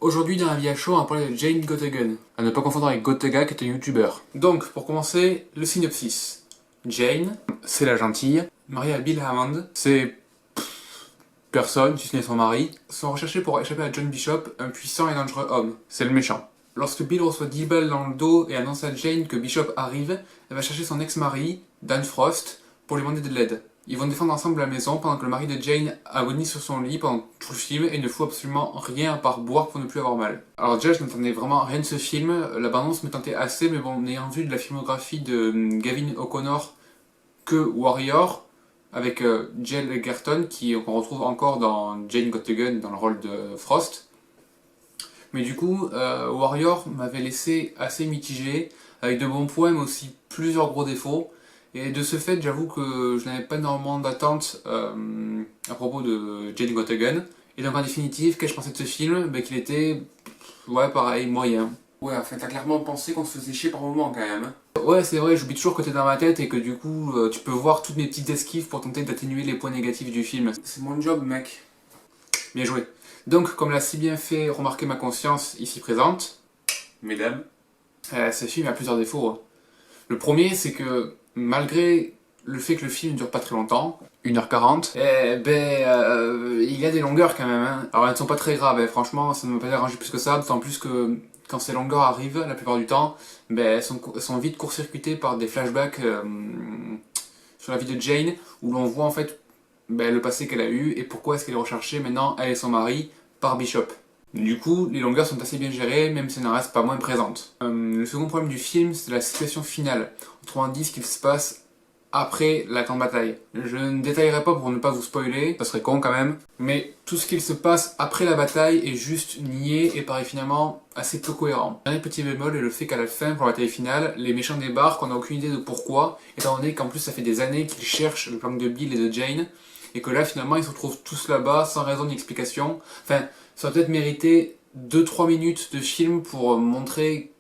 Aujourd'hui dans la vie à chaud, on va parler de Jane Got a Gun, à ne pas confondre avec Gottega qui est un youtubeur. Donc, pour commencer, le synopsis. Jane, c'est la gentille, mariée à Bill Hammond, c'est personne, si ce n'est son mari, sont recherchés pour échapper à John Bishop, un puissant et dangereux homme. C'est le méchant. Lorsque Bill reçoit 10 balles dans le dos et annonce à Jane que Bishop arrive, elle va chercher son ex-mari, Dan Frost, pour lui demander de l'aide. Ils vont défendre ensemble la maison pendant que le mari de Jane agonie sur son lit pendant tout le film et ne fout absolument rien à part boire pour ne plus avoir mal. Alors déjà, je n'attendais vraiment rien de ce film, la bande-annonce me tentait assez, mais bon, en ayant vu de la filmographie de Gavin O'Connor que Warrior, avec Jill Egerton, qu'on retrouve encore dans Jane Got a Gun, dans le rôle de Frost. Mais du coup, Warrior m'avait laissé assez mitigé, avec de bons points, mais aussi plusieurs gros défauts. Et de ce fait, j'avoue que je n'avais pas énormément d'attentes à propos de Jane Got a Gun. Et donc en définitive, qu'ai-je pensé de ce film? Ben, qu'il était, ouais, pareil, moyen. Ouais, enfin, t'as clairement pensé qu'on se faisait chier par moments quand même. Ouais, c'est vrai, j'oublie toujours que t'es dans ma tête et que du coup, tu peux voir toutes mes petites esquives pour tenter d'atténuer les points négatifs du film. C'est mon job, mec. Bien joué. Donc, comme l'a si bien fait remarquer ma conscience ici présente, mesdames, ce film a plusieurs défauts. Hein. Le premier, c'est que malgré le fait que le film ne dure pas très longtemps, 1h40, il y a des longueurs quand même. Hein. Alors elles ne sont pas très graves, hein. Franchement, ça ne m'a pas dérangé plus que ça, d'autant plus que quand ces longueurs arrivent, la plupart du temps, elles sont vite court-circuitées par des flashbacks sur la vie de Jane, où l'on voit en fait le passé qu'elle a eu et pourquoi est-ce qu'elle est recherchée maintenant, elle et son mari, par Bishop. Du coup, les longueurs sont assez bien gérées, même si elles n'en restent pas moins présentes. Le second problème du film, c'est la situation finale. Autrement dit, ce qu'il se passe après la grande bataille. Je ne détaillerai pas pour ne pas vous spoiler, ça serait con quand même, mais tout ce qu'il se passe après la bataille est juste nié et paraît finalement assez peu cohérent. Un petit bémol est le fait qu'à la fin, pour la bataille finale, les méchants débarquent, on n'a aucune idée de pourquoi, étant donné qu'en plus ça fait des années qu'ils cherchent le plan de Bill et de Jane, et que là finalement ils se retrouvent tous là-bas sans raison ni explication. Enfin, ça va peut-être mériter 2-3 minutes de film pour montrer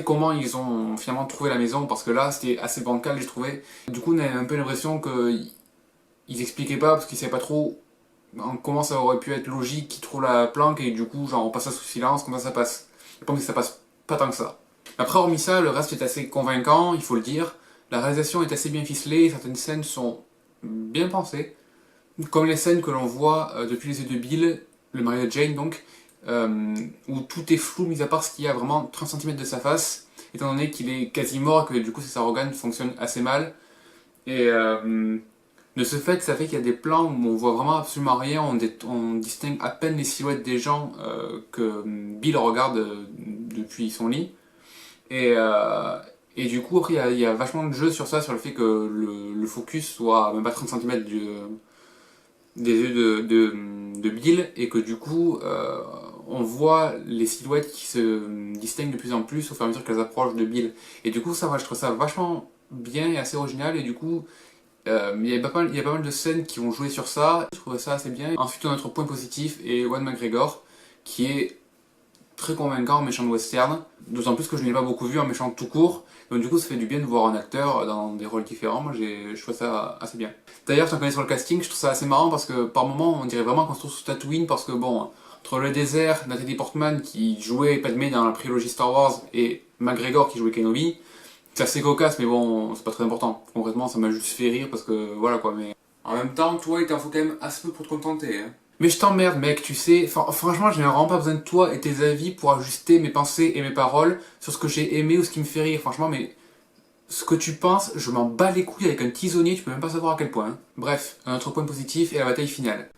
comment ils ont finalement trouvé la maison, parce que là c'était assez bancal, j'ai trouvé. Du coup on a un peu l'impression qu'ils expliquaient pas, parce qu'ils savaient pas trop comment ça aurait pu être logique qu'ils trouvent la planque, et du coup genre on passe ça sous silence, comment ça passe. Je pense que ça passe pas tant que ça. Après hormis ça, le reste est assez convaincant, il faut le dire. La réalisation est assez bien ficelée, certaines scènes sont bien pensées, comme les scènes que l'on voit depuis les yeux de Bill, le mari de Jane donc, où tout est flou, mis à part ce qu'il y a vraiment 30 cm de sa face, étant donné qu'il est quasi mort et que du coup ses organes fonctionnent assez mal. Et de ce fait, ça fait qu'il y a des plans où on voit vraiment absolument rien, on distingue à peine les silhouettes des gens que Bill regarde depuis son lit. Et du coup, après, il y a vachement de jeu sur ça, sur le fait que le focus soit même pas 30 cm des yeux de Bill, et que du coup on voit les silhouettes qui se distinguent de plus en plus au fur et à mesure qu'elles approchent de Bill. Et du coup ça, je trouve ça vachement bien et assez original, et du coup il y a pas mal de scènes qui ont joué sur ça, je trouvais ça assez bien. Ensuite notre point positif est Ewan McGregor, qui est très convaincant en méchant de western, d'autant plus que je n'ai pas beaucoup vu en méchant tout court, donc du coup ça fait du bien de voir un acteur dans des rôles différents. Moi je trouve ça assez bien. D'ailleurs, je t'en connais sur le casting, je trouve ça assez marrant parce que par moments on dirait vraiment qu'on se trouve sous Tatooine, parce que bon, entre le désert, Natalie Portman qui jouait Padmé dans la prélogie Star Wars et McGregor qui jouait Kenobi, c'est assez cocasse, mais bon, c'est pas très important. Concrètement, ça m'a juste fait rire parce que voilà quoi, mais en même temps, toi il t'en faut quand même assez peu pour te contenter, hein. Mais je t'emmerde mec, tu sais, franchement je n'ai vraiment pas besoin de toi et tes avis pour ajuster mes pensées et mes paroles sur ce que j'ai aimé ou ce qui me fait rire, franchement, mais ce que tu penses, je m'en bats les couilles avec un tisonnier, tu peux même pas savoir à quel point. Hein. Bref, un autre point positif est la bataille finale.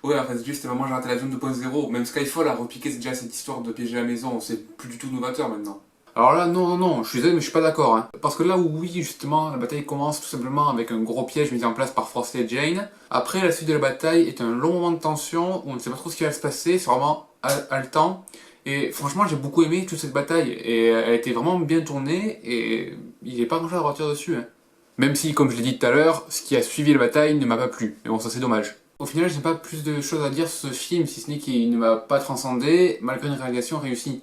Ouais, en fait, juste vraiment j'ai raté l'avion 2.0, même Skyfall a repiqué déjà cette histoire de piéger la maison, c'est plus du tout novateur maintenant. Alors là, non, je suis désolé, mais je suis pas d'accord. Hein. Parce que là où oui, justement, la bataille commence tout simplement avec un gros piège mis en place par Frost et Jane. Après, la suite de la bataille est un long moment de tension où on ne sait pas trop ce qui va se passer, c'est vraiment haletant. Et franchement, j'ai beaucoup aimé toute cette bataille, et elle a été vraiment bien tournée, et il n'y a pas grand chose à retenir dessus. Hein. Même si, comme je l'ai dit tout à l'heure, ce qui a suivi la bataille ne m'a pas plu. Mais bon, ça c'est dommage. Au final, je n'ai pas plus de choses à dire sur ce film, si ce n'est qu'il ne m'a pas transcendé, malgré une réalisation réussie.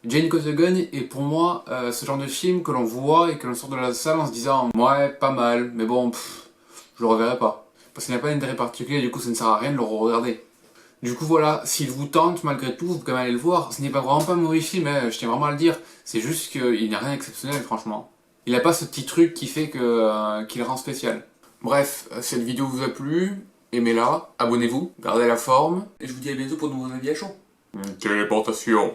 Jane Got a Gun est pour moi ce genre de film que l'on voit et que l'on sort de la salle en se disant « Ouais, pas mal, mais bon, je le reverrai pas. » Parce qu'il n'y a pas d'intérêt particulier, du coup ça ne sert à rien de le regarder. Du coup voilà, s'il vous tente malgré tout, vous pouvez quand même aller le voir. Ce n'est pas vraiment pas un mauvais film, hein, je tiens vraiment à le dire. C'est juste qu'il n'y a rien d'exceptionnel franchement. Il n'a pas ce petit truc qui fait qu'il le rend spécial. Bref, cette vidéo vous a plu, aimez-la, abonnez-vous, gardez la forme, et je vous dis à bientôt pour de nouveaux avis à chaud. Téléportation.